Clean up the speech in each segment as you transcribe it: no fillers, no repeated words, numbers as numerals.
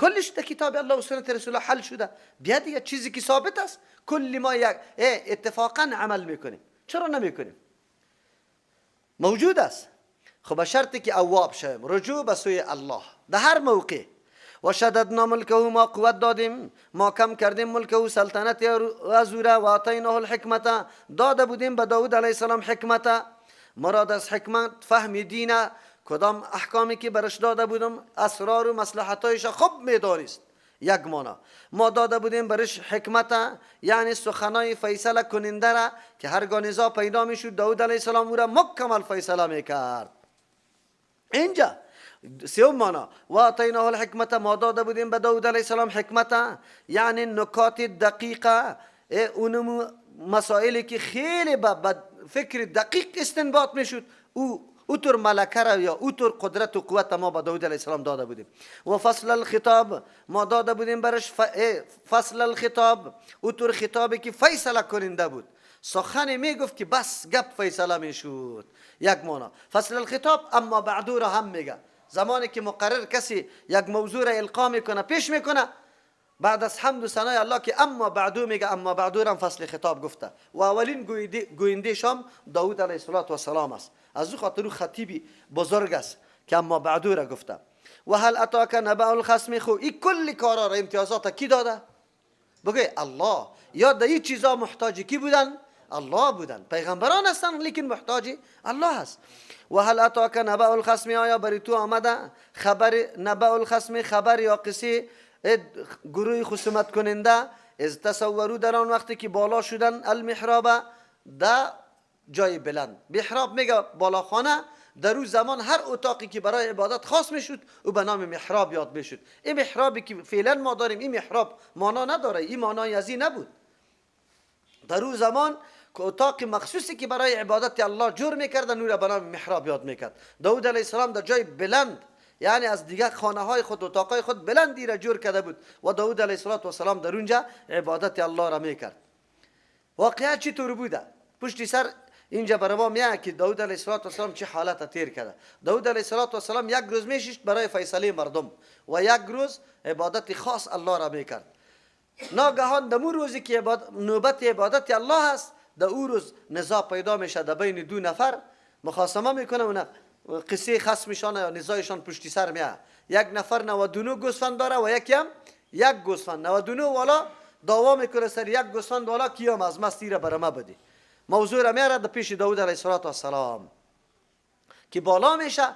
کلش در کتاب الله و سنت رسول الله حل شده. بیا دیگه چیزی که ثابت است کل ما یک اتفاقا عمل میکنیم. چرا نمیکنیم؟ موجود است. خب شرطی که اواب شویم، رجوع به سوی الله در هر موقع. و شددنا ملکه، ما قوت دادیم، ما کم کردیم ملکه و سلطنت ازوره. و آتیناه الحکمت، داده بودیم به داود علیه السلام حکمت. مراد از حکمت فهم دینه، کدام احکامی که برش داده بودم اسرار و مصلحتایش خوب میدانست. یک مانا ما داده بودیم برش حکمت، یعنی سخنای فیصله کننده را که هرگاه نزاع پیدا میشد داود علیه السلام او را مکمل فیصله میکرد. اینجا سوم مانا و آتیناه الحکمت، ما داده بودیم به داود علیه السلام حکمت، یعنی نکات دقیقه، اونم مسائلی که خیلی با فکر دقیق استنباط میشد او طور ملکه را یا او طور قدرت و قوت ما با داود علیه السلام داده بودیم. و فصل الخطاب، ما داده بودیم برش فصل الخطاب، او طور خطابی که فیصله کننده بود، سخن میگفت که بس گپ فیصله میشد. یک مانا فصل الخطاب. اما بعدو را هم میگه، زمانی که مقرر کسی یک موضوع را القا میکنه پیش میکنه، بعد از حمد و ثنای الله که اما بعدو میگه، اما بعدو را فصل خطاب گفته. و اولین گوینده شام داود علیه السلام است. از او خاطر خطیبی بزرگ است که اما بعدو را گفته. و هل اتاک نبأ الخصم، خو این کل کارا را امتیازات کی داده؟ بگه الله. یا در این چیزا محتاج کی بودن؟ الله بودن. پیغمبران هستن لیکن محتاج الله هست. و هل اتاک نبأ الخصم، آیا بر تو آمده خبر نبأ الخصم، خبر یا قصه گروه خصومت کننده؟ از تصورو در آن وقتی که بالا شدن المحراب، در جای بلند. محراب میگه بالاخانه. در اون زمان هر اتاقی که برای عبادت خاص میشد او به نام محراب یاد میشد. این محرابی که فعلا ما داریم این محراب مانا نداره، این مانای از این نبود. در اون زمان که اتاق مخصوصی که برای عبادت الله جور میکردن او را به نام محراب یاد میکرد. داود علیه السلام در جای بلند، یعنی از دیگر خانه های خود اتاقای خود بلندی را جور کرده بود و داود علیه السلام در اونجا عبادت الله را میکرد. واقعا چطور بوده؟ پشت سر اینجا برای ما میگه که داود علیه السلام چه حالت تیر کرده. داود علیه السلام یک روز میشست برای فیصله مردم و یک روز عبادت خاص الله را میکرد. ناگهان در اون روزی که نوبت عبادت الله هست، در اون روز نزاع پیدا میشه در بین دو نفر، مخاصمه میکنه و قصه خصمشان یا نزاعشان پشت سر میاد. یک نفر 99 گوسفند داره و یکی هم یک گوسفند. 99 والا دعوا میکنه سر یک گوسفند والا کیام از مستی را برام بدی. موضوع را میاره در پیش داود علیه السلام که بالا میشه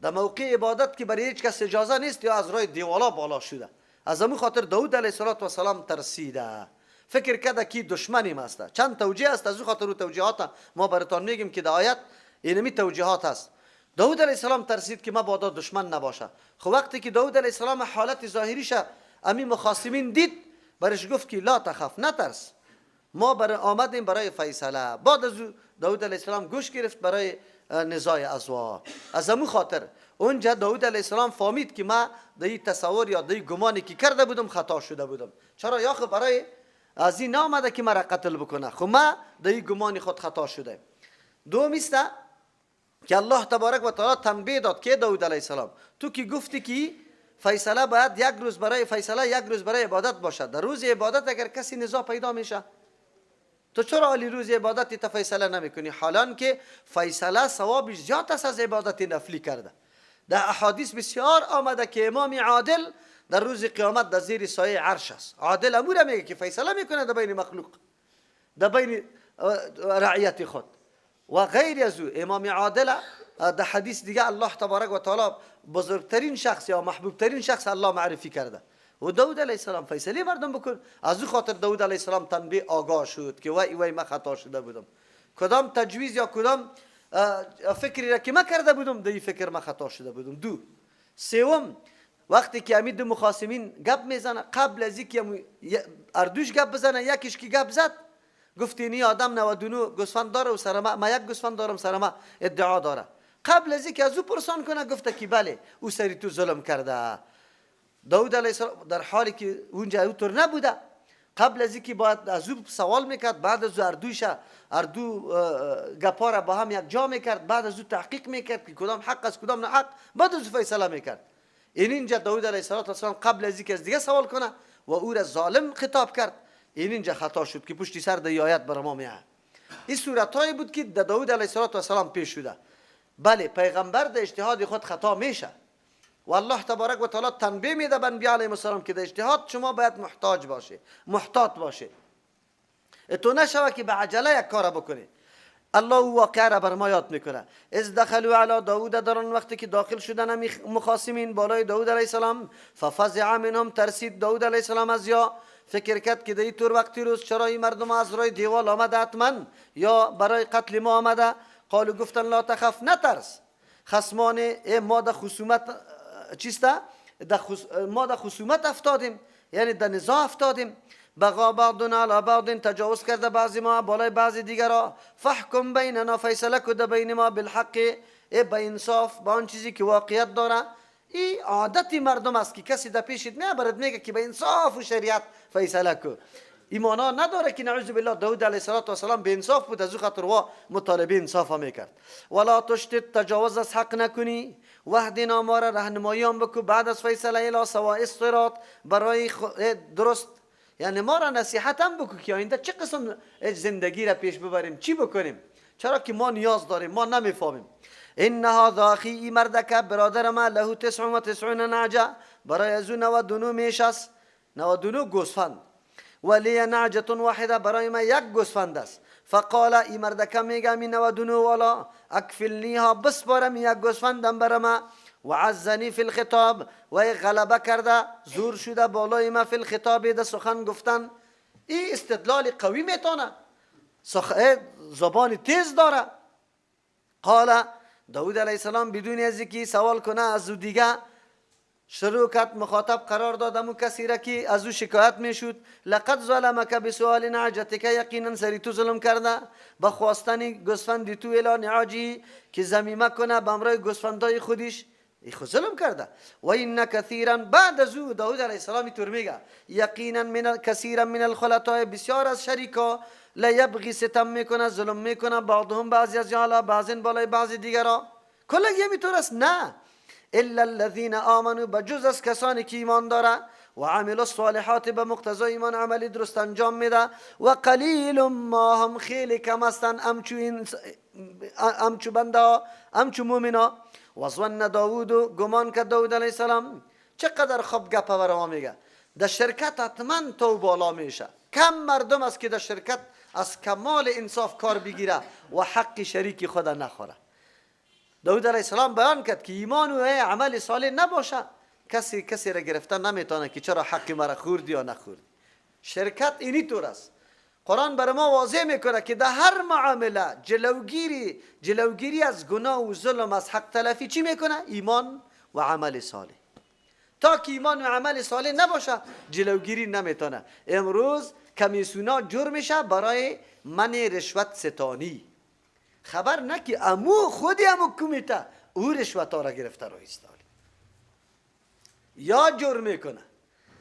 در موقع عبادت که برای هیچ کس اجازه نیست یا از راه دیوالا بالا شده. از همون خاطر داود علیه السلام ترسیده، فکر کرده که دشمنیم است. چند توجیه است، از اون خاطر توجیهات ما براتون میگیم که در آیت اینمی توجیهات است. داود علیه السلام ترسید که مبادا دشمن نباشه. خب وقتی که داود علیه السلام حالت ظاهریش امی مخاصمین دید، برش گفت که لا تخف، نترس، ما آمدیم برای فیصله. بعد از داود علیه السلام گوش گرفت برای نزاع ازوا. از همون خاطر اونجا داود علیه السلام فهمید که ما در این تصور یا در این گمانی که کرده بودم خطا شده بودم. چرا؟ یا خب برای از این نامده که مرا قتل بکنه، خب ما در این گمانی خود خطا شده. دوم است که الله تبارک و تعالی تنبیه داد که داود علیه السلام تو که گفتی که فیصله باید یک روز برای فیصله یک روز برای عبادت باشد، در روز عبادت اگر کسی نزاع پیدا میشه تو چرا علی روز عبادت تا فیصله نمیکنی؟ حالان که فیصله ثوابش زیاد است از عبادت نفلی کرده. در احادیث بسیار آمده که امام عادل در روز قیامت در زیر سایه عرش است. عادل امور میگه که فیصله میکنه در بین مخلوق، در بین رعیت خود و غیر از او. امام عادل در حدیث دیگه الله تبارک و تعالی بزرگترین شخص یا محبوب ترین شخص الله معرفی کرده. و داود علیه السلام فیصله مردم بکن. از او خاطر داود علیه السلام تنبیه آگاه شد که وای من خطا شده بودم، کدام تجویز یا کدام فکری را که من کرده بودم در این فکر من خطا شده بودم. دو سوم وقتی که امید مخاصمین گپ میزنه، قبل از اینکه اردوش گپ بزنه یکیش که گپ زد گفت این آدم 99 گوسفند داره و سر ما یک گوسفند دارم سر ما ادعا داره. قبل از اینکه از او پرسان کنه گفته که بله او سری تو ظلم کرده. داود علیه السلام در حالی که اونجا اونطور نبوده، قبل از اینکه باید از او سوال میکرد، بعد از اردو گپا را با هم یک جا میکرد، بعد از او تحقیق میکرد که کدام حق است کدام نه حق، بعد از او فیصله میکرد. اینجا داوود علیه السلام قبل از اینکه از دیگه سوال کنه و او را ظالم خطاب کرد، اینجا خطا شد که پشتی سر دی آیت بر ما میاد. این صورتایی بود که داوود علیه السلام پیش شده. بله پیغمبر در اجتهاد خود خطا میشه و الله تبارک و تعالی تنبیه میده به انبیا علیهم السلام که در اجتهاد شما باید محتاط باشه. تو نشوه که به عجله یک کار بکنی. الله واقعا را بر ما یاد میکنه. از دخلوا علی داوود، در آن وقتی که داخل شدن مخاصمین بالای داوود علیه السلام، ففزع منهم، ترسید داوود علیه السلام از یا فکر کرد که در طور وقتی روز چرا این مردم از روی دیوال آمده حتما یا برای قتل ما آمده. قالو گفتن لا تخف، نترس. خصمان ما در خصومت چیسته؟ ما در خصومت افتادیم، یعنی در نزاع افتادیم. بغا بعضنا علی بعض، تجاوز کرده بعضی ما بالای بعضی دیگر را. فحکم بیننا، فیصله کده بین ما بالحق، به انصاف، با آن چیزی که واقعیت داره. این عادتی مردم است که کسی در پیشت نه برات میگه که به انصاف و شریعت فیصله کو. ایمانا نداره که نعوذ بالله داوود علیه السلام به انصاف بود، از او خاطر و مطالبه انصاف میکرد. ولا تشتت، تجاوز از حق نکنی. وحدنا، ما را راهنمایی هم بکو بعد از فیصله الی سواء الصراط، برای درست، یعنی ما را نصیحت هم بکو که آینده چه قسم زندگی را پیش ببریم، چی بکنیم، چرا که ما نیاز داریم، ما نمیفهمیم. ان هذا اخی، این مردک برادر ما، له 99 نعجه، برای از او 99 میش است، 99 گوسفند. ولی نعجه واحده، برای ما یک گوسفند است. فقال، این مردک میگه می 99 والا اکفلنیها، بسپارم یک گوسفندم برام. وعزنی فی الخطاب، و غلبه کرده، زور شده بالای ما فی الخطاب، ده سخن گفتن. این استدلال قوی میتونه، زبان تیز داره. قال، داود علیه السلام بدون از اینکه سوال کنه از او دیگه شروع کرد مخاطب قرار دادم و کسی را که از او شکایت میشد. لقد ظلمک بسؤال نعجتک، یقینا سری تو ظلم کرده با خواستن گوسفند تو الی نعاجی، که ضمیمه کنه به امرای گوسفندای خودش. ای خود ظلم کرده. و این کثیرا، بعد از او داود علیه السلام اینطور میگه یقینا من کثیرا من الخلطاء، بسیار از شریکا، لا یبغی، ستم میکنه، ظلم میکنه، بعضهم بعضی از یالا بعضین بالای بعضی دیگرا. کلگی همینطور است؟ نه. الا الذين آمنوا، بجز از کسانی که ایمان داره و عملوا الصالحات، به مقتضای ایمان عملی درست انجام میده. و قلیل ما هم، خیلی کم هستن امچو بنده، امچو مومنا. و ظن داوود، گمان کرد داود علیه السلام، چقدر خوب گپ بر ما میگه، در شرکت حتما تو بالا میشه. کم مردم است که در شرکت از کمال انصاف کار بگیره و حق شریک خود نخوره. داود علیه السلام بیان کرد که ایمان و عمل صالح نباشه، کسی را گرفتن نمیتونه که چرا حق مرا خوردی یا نخوردی. شرکت اینی طور است. قرآن برای ما واضح میکنه که در هر معامله جلوگیری از گناه و ظلم، از حق تلفی چی میکنه؟ ایمان و عمل صالح. تا که ایمان و عمل صالح نباشه جلوگیری نمیتونه. امروز کمیسیونا جرم میشه برای منع رشوت ستانی. خبر نه که خودی کمیته او رشوت ها را گرفته رو ایستالی یا جرم میکنه.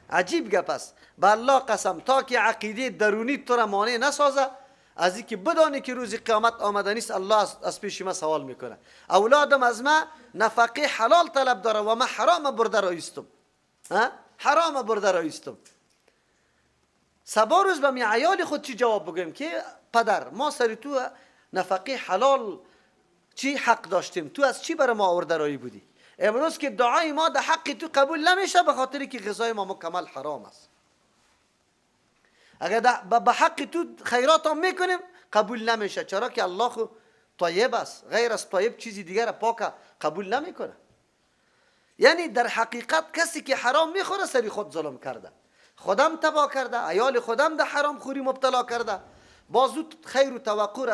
عجیب گپ است. به الله قسم تا که عقیده درونی تو را مانع نسازه از اینکه بدانی که روز قیامت آمده نیست، الله از پیش ما سوال میکنه. اولادم از ما نفقه حلال طلب داره و ما حرام برده را ایستم، حرام برده را ایستم. سبا روز به می عیال خود چی جواب بگویم که پدر ما سری تو نفقه حلال چی حق داشتیم، تو از چی برای ما آورده رایی بودی؟ امروز که دعای ما در حق تو قبول نمیشه به خاطر که غذای ما مکمل حرام است. اگر به حق تو خیرات هم میکنیم قبول نمیشه، چرا که الله خو طیب است، غیر از طیب چیزی دیگر پاک قبول نمیکنه. یعنی در حقیقت کسی که حرام میخوره سری خود ظلم کرده، خودم تباه کرده، عیال خودم در حرام خوری مبتلا کرده. بازو خیر و توقع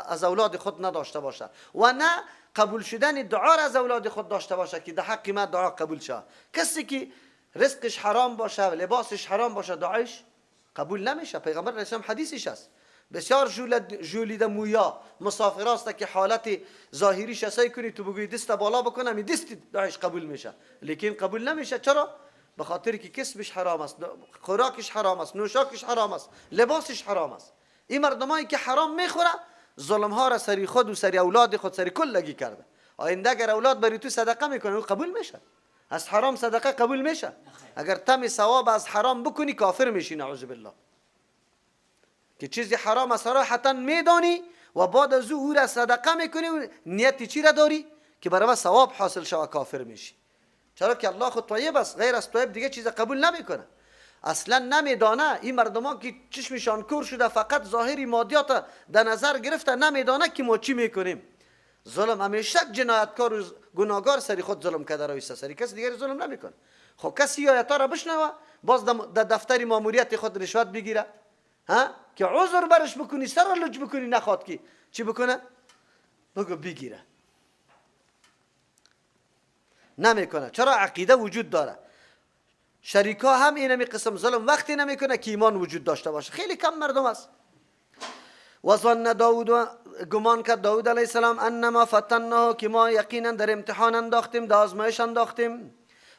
از اولاد خود نداشته باشه و نه قبول شدن دعا از اولاد خود داشته باشه که در حق ما دعا قبول شه. کسی که رزقش حرام باشه و لباسش حرام باشه دعایش قبول نمیشه. پیغمبر علیه السلام حدیثش است، بسیار جولیده مویا مسافر است که حالت ظاهریش اسای کنی تو بگوی دست بالا بکنم این دست دعایش قبول میشه، لیکن قبول نمیشه. چرا؟ به خاطر که کسبش حرام است، خوراکش حرام است، نوشاکش حرام است، لباسش حرام است. این مردمایی که حرام میخوره ظلم ها را سری خود و سری اولاد خود سری کلگی کرده. آینده اگر اولاد بری تو صدقه میکنه او قبول میشه. از حرام صدقه قبول میشه؟ اگر تم ثواب از حرام بکنی کافر میشی نعوذ بالله. که چیزی حرام صراحتا میدانی و بعد از او را صدقه میکنی و نیتی چی را داری؟ که برای ثواب حاصل شوه کافر میشی. چرا که الله خود طیب است، غیر از طیب دیگه چیز قبول نمیکنه. اصلا نمیدانه این مردمان که چشمشان کور شده فقط ظاهری مادیات در نظر گرفته، نمیدانه که ما چی میکنیم. ظلم همیشه جنایتکار و گناهگار سری خود ظلم کرده رویسته، سری کسی دیگری ظلم نمیکنه. خب کسی آیتا را بشنوه باز در دفتر ماموریت خود رشوت بگیره، ها که عذر برش بکنی، سر لج بکنی، نخواد کی چی بکنه؟ بگو بگیره. نمیکنه. چرا؟ عقیده وجود داره. شریکا هم اینمی قسم ظلم وقتی نمیکنه که ایمان وجود داشته باشه. خیلی کم مردم است. و ظن داود، گمان کرد داود علیه السلام انما فتنه، که ما یقینا در امتحان انداختیم، در آزمایش انداختیم.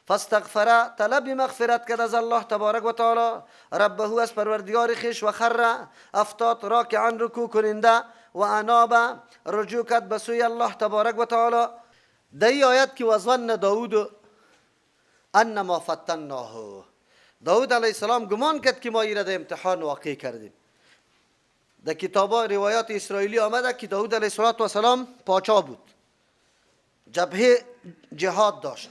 فاستغفر، طلب مغفرت کرد از الله تبارک و تعالی، ربه از پروردگار خویش، و خر افتاد راکعا رکوع کننده، و اناب رجوع کرد به سوی الله تبارک و تعالی. در این آیت که و ظن داود انما فتناه، داود علیه السلام گمان کرد که ما این را در امتحان واقع کردیم. در کتابا روایات اسرائیلی آمده که داود علیه السلام پاچا بود، جبهه جهاد داشت،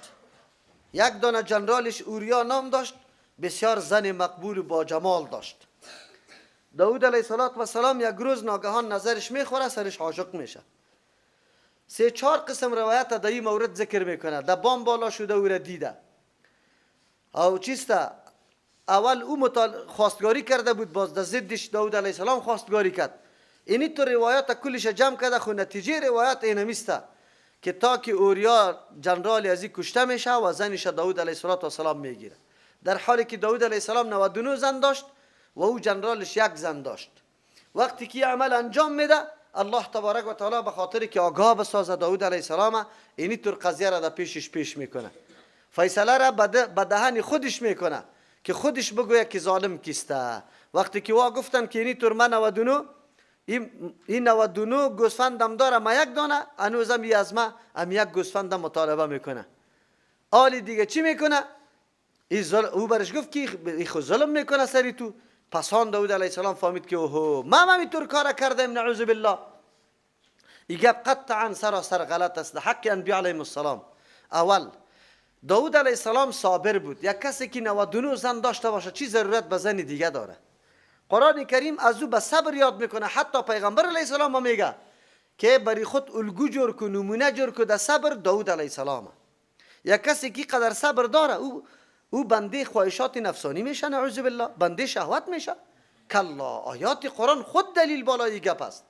یک دانه جنرالش اوریا نام داشت، بسیار زن مقبول با جمال داشت. داود علیه السلام یک روز ناگهان نظرش میخوره، سرش عاشق میشه. 3-4 قسم روایت در این مورد ذکر میکنه. در بام بالا شده او را دیده، او چیسته اول او خواستگاری کرده بود، باز در ضدش داود علیه السلام خواستگاری کرد. اینی تو روایات کلش جمع کرده، خو نتیجه روایت اینمیسته که تا که اوریا جنرال ازی کشته میشه و زنش داود علیه السلام میگیره، در حالی که داود علیه السلام 99 زن داشت و او جنرالش یک زن داشت. وقتی که عمل انجام میده، الله تبارک و تعالی به خاطر که آگاه بسازه داود علیه السلام، اینی طور قضیه را در پیش میکنه، فیصله را به دهن خودش میکنه که خودش بگوید که ظالم کیسته. وقتی که وا گفتن که اینی طور من 99 این 99 گوسفندم داره، ما یک دانه، هنوزم ی از ما هم یک گوسفندم مطالبه میکنه. آلی دیگه چی میکنه؟ او برش گفت که ای خود ظلم میکنه سری تو. پس آن داود علیه السلام فهمید که اوهو ما اینطور کار کردیم، نعوذ بالله. این گپ قطعا سراسر غلط است، حق انبیاء علیهم السلام. اول داود علیه السلام صابر بود. یک کسی که 99 زن داشته باشه چی ضرورت به زن دیگه داره؟ قرآن کریم از او به صبر یاد میکنه. حتی پیغمبر علیه السلام میگه که بری خود الگو جور کو، نمونه جور کو در صبر داود علیه السلام. یک کسی که قدر صبر داره او بنده خواهشات نفسانی میشه، نعوذ بالله، بنده شهوت میشه. کلا، آیات قرآن خود دلیل بالای گپ است.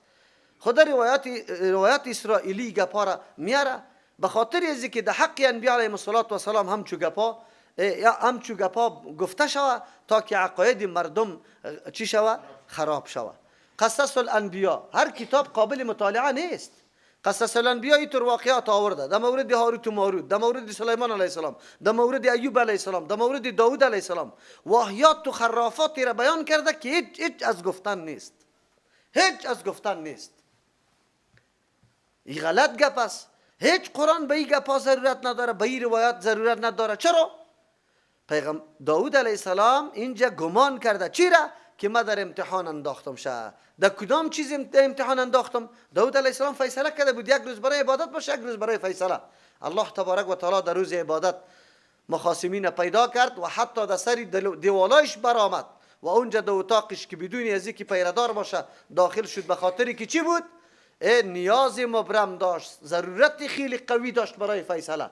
خود روایات اسرائیلی گپا را میاره به خاطر ازی که در حق انبیاء علیهم السلام همچو گپا گفته شوه تا که عقاید مردم چی شوه؟ خراب شوه. قصص الانبیاء، هر کتاب قابل مطالعه نیست. قصص الانبیاء اینطور واقعات آورده، در مورد هاروت و ماروت، در مورد سلیمان علیه السلام، در مورد ایوب علیه السلام، در مورد داود علیه السلام، واهیات و خرافاتی را بیان کرده که هیچ از گفتن نیست، هیچ از گفتن نیست. این غلط گپ است. هیچ قرآن به این گپا ضرورت نداره، به این روایات ضرورت نداره. چرا؟ داود علیه السلام اینجا گمان کرده چی را؟ که من در امتحان انداختم شه. در کدام چیز امتحان انداختم؟ داود علیه السلام فیصله کرده بود یک روز برای عبادت باشه، یک روز برای فیصله. الله تبارک و تعالی در روز عبادت مخاصمین پیدا کرد و حتی در سری دیوالایش برآمد و اونجا در اتاقش که بدون از اینکه پیردار باشه داخل شد، به خاطری که چی بود؟ نیاز مبرم داشت، ضرورت خیلی قوی داشت برای فیصله.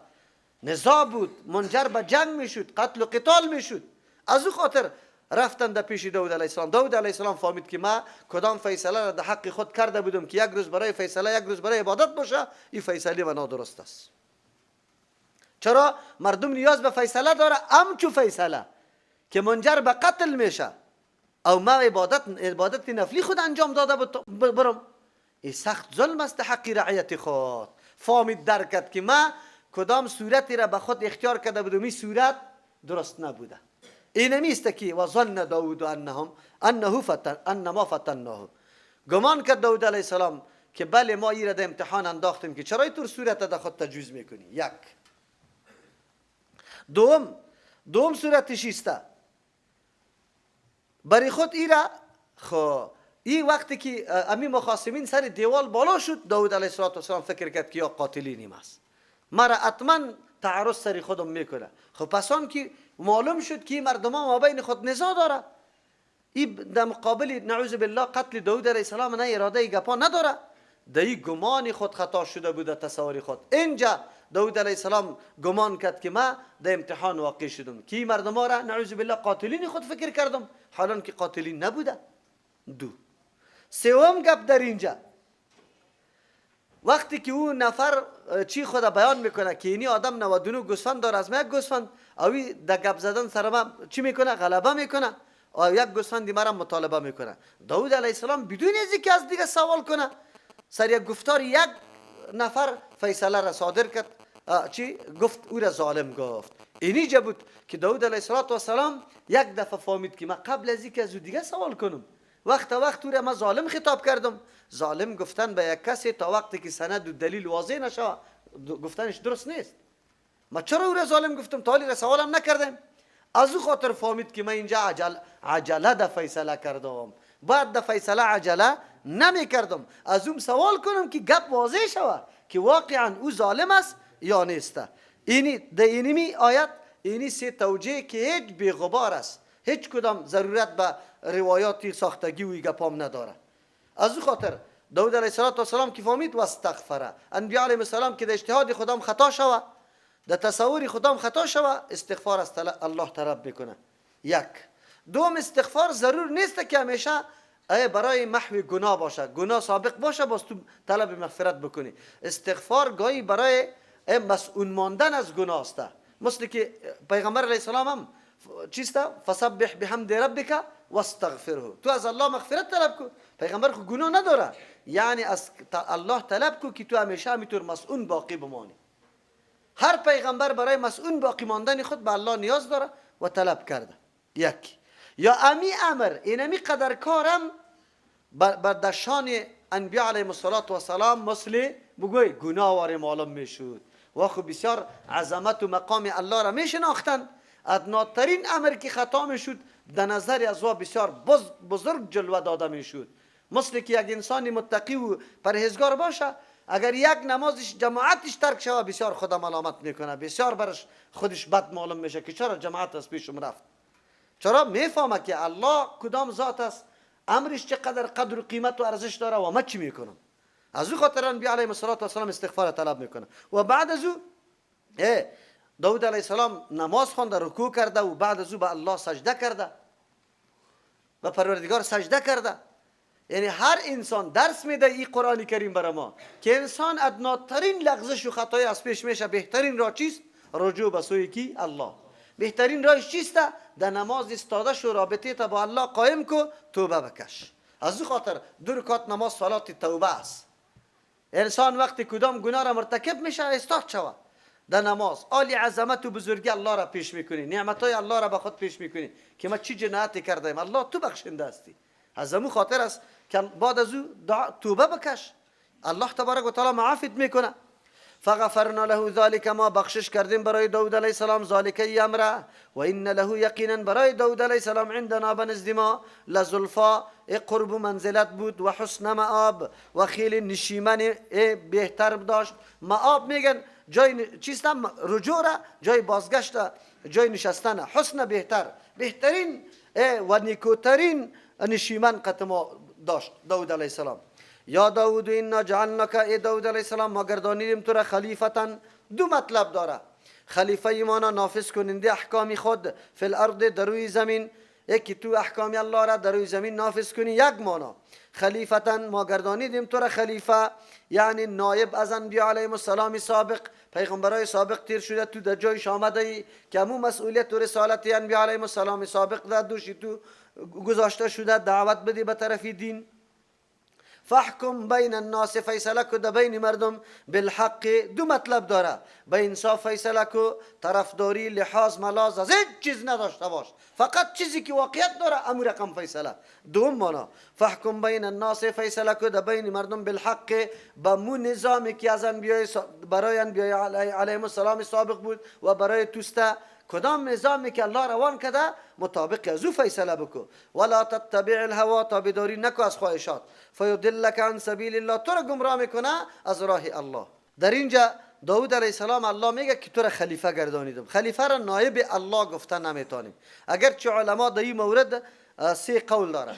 نزاع بود، منجر به جنگ میشد، قتل و قتال میشد. از او خاطر رفتن در پیش داود علیه السلام. داود علیه السلام فهمید که ما کدام فیصله را در حق خود کرده بودم که یک روز برای فیصله، یک روز برای عبادت باشه، این فیصله و نادرست است. چرا؟ مردم نیاز به فیصله داره، همچو فیصله که منجر به قتل میشه او ما عبادت نفلی خود انجام داده برم. این سخت ظلم است حق رعیت خود. فهمید درکت که ما کدام صورتی را به خود اختیار کرده بودم، این صورت درست نبوده. این نیست که و ظن داود انما فتناه. گمان کرد داود علیه السلام که بله ما این را در امتحان انداختیم که چرا اینطور صورت در خود تجویز میکنی. یک دوم صورتش است برای خود ایرا خو این وقتی که امی مخاصمین سر دیوال بالا شد، داود علیه السلام فکر کرد که یا قاتلینیم است، مرا حتما تعرض سر خودم میکنه. خب پسان که معلوم شد که مردم ها بین خود نزاع داره، این در مقابل نعوذ بالله قتل داود علیه السلام نه اراده گپا نداره، در گمان خود خطا شده بوده تصوری خود. اینجا داود علیه السلام گمان کرد که ما در امتحان واقع شدم که مردم ها را نعوذ بالله قاتلین خود فکر کردم، حالا که قاتلین نبوده. سوم گپ در اینجا وقتی که اون نفر چی خدا بیان میکنه که اینی آدم 99 گوسفند داره، از ما یک گوسفند اوی در گپ زدن سر ما چی میکنه؟ غلبه میکنه و یک گوسفندی مرا مطالبه میکنه. داود علیه السلام بدون از اینکه از دیگه سوال کنه سر یک گفتار یک نفر فیصله را صادر کرد، چی گفت؟ او را ظالم گفت. اینی بود که داود علیه السلام یک دفعه فهمید که من قبل از اینکه از او دیگه سوال کنم وقت او را ما ظالم خطاب کردم. ظالم گفتن به یک کسی تا وقتی که سند و دلیل واضح نشه گفتنش درست نیست. ما چرا او را ظالم گفتم؟ تا حالی را سوالم نکردم. از او خاطر فهمید که من اینجا عجله ده فیصله کردم، بعد ده فیصله عجله نمی کردم، از اون سوال کنم که گپ واضح شود که واقعا او ظالم است یا نیست. اینی در اینمی آیت اینی سه توجیه که هیچ بی‌غبار است، هیچ کدام ضرورت به روایاتی ساختگی و گپام نداره. از او خاطر داود علیه السلام که فهمید و استغفره، انبیاء علیهم السلام که در اجتهاد خودم خطا شود، در تصور خودم خطا شود، استغفار از الله طلب میکنه. یک. دوم استغفار ضرور نیست که همیشه برای محو گناه باشه، گناه سابق باشه باز تو طلب مغفرت بکنی. استغفار گاهی برای مسئول ماندن از گناه است. مثل که پیغمبر علیه السلام هم چیست؟ فسبح بحمد ربک واستغفره، تو از الله مغفرت طلب کن. پیغمبر خود گناه نداره، یعنی از الله طلب کن که تو همیشه همینطور مسئول باقی بمانی. هر پیغمبر برای مسئول باقی ماندن خود به الله نیاز داره و طلب کرده. یک. یا امی امر اینمی قدر کارم بر دشان انبیاء علیهم السلام مثل بگوی گناه واره معلوم میشود و خب بسیار عظمت و مقام الله را میشناختند. ادناترین امر که خطا میشد در نظر از او بسیار بزرگ جلوه داده میشد. مثل که یک انسان متقی و پرهیزگار باشه، اگر یک نمازش جماعتش ترک شود بسیار خدا ملامت میکنه، بسیار برش خودش بد معلوم میشه که چرا جماعت از پیشم رفت. چرا؟ میفهمه که الله کدام ذات است، امرش چقدر قدر و قیمت و ارزش داره و من چی میکنم. از او خاطر انبیاء علیهم السلام استغفار طلب میکنه. و بعد از او داود علیه السلام نماز خوانده، رکوع کرده و بعد از او به الله سجده کرده و پروردگار سجده کرده. یعنی هر انسان درس میده این قرآن کریم برای ما که انسان ادناترین لغزش و خطای از پیش میشه، بهترین راه چیست؟ رجوع به سوی کی؟ الله. بهترین راهش چیست؟ در نماز استاده شو، رابطه تا با الله قائم کو، توبه بکش. از او خاطر 2 رکعت نماز صلات توبه است. انسان وقتی کدام گناه را مرتکب میشه استاد شود در نماز، عالی عظمت و بزرگی الله را پیش میکنی، نعمتهای الله را به خود پیش میکنی که ما چی جنایتی کردیم، الله تو بخشنده هستی. از همون خاطر است که بعد از او توبه بکش، الله تبارک و تعالی معافیت میکنه. فغفرنا له ذلك، ما بخشش کردیم برای داود علیه السلام ذلك امره و ان له یقینا برای داود علیه السلام عندنا بنزد ما لزلفا قرب منزلت بود و حسن مآب و خیلی نشیمن بهتر داشت. مآب میگن جای چیست؟ رجوع را، جای بازگشت، جای نشستن. حسن بهترین و نیکوترین نشیمن قطما داشت داود علیه السلام. یا داود انا جعلناک، ای داود علیه السلام ما گردانیدیم تو را خلیفتن. 2 مطلب داره. خلیفه ایمانا نافذ کننده احکام خود فی الارض، در روی زمین، یکی تو احکام الله را در روی زمین نافذ کنی. یک مانا خلیفتن ما گردانیدیم تو را خلیفه، یعنی نایب از انبیاء علیهم السلام سابق، پیغمبرای سابق تیر شده، تو در جایش آمده ای که همون مسئولیت و رسالت انبیاء علیهم السلام سابق در دوشی تو گذاشته شده، دعوت بدی به طرف دین. فاحکم بین الناس، فیصله کو در بین مردم، بالحق. 2 مطلب داره. به انصاف فیصله کو، طرفداری لحاظ ملاز از هیچ چیز نداشته باش، فقط چیزی که واقعیت داره امر رقم فیصله. 2 معنا فاحکم بین الناس، فیصله کو در بین مردم، بالحق، با مو نظامی که از انبیاء برای انبیاء علیهم السلام سابق بود و برای توسته کدام نظامی که الله روان کرده مطابق از او فیصله بکو. ولا تتبع الهوا، تابعداری نکو از خواهشات. فیضلک عن سبیل الله، تو را گمراه میکنه از راه الله. در اینجا داود علیه السلام الله میگه که تو را خلیفه گردانیدم. خلیفه را نایب الله گفتن نمیتونیم. اگرچه علما در این مورد 3 قول داره.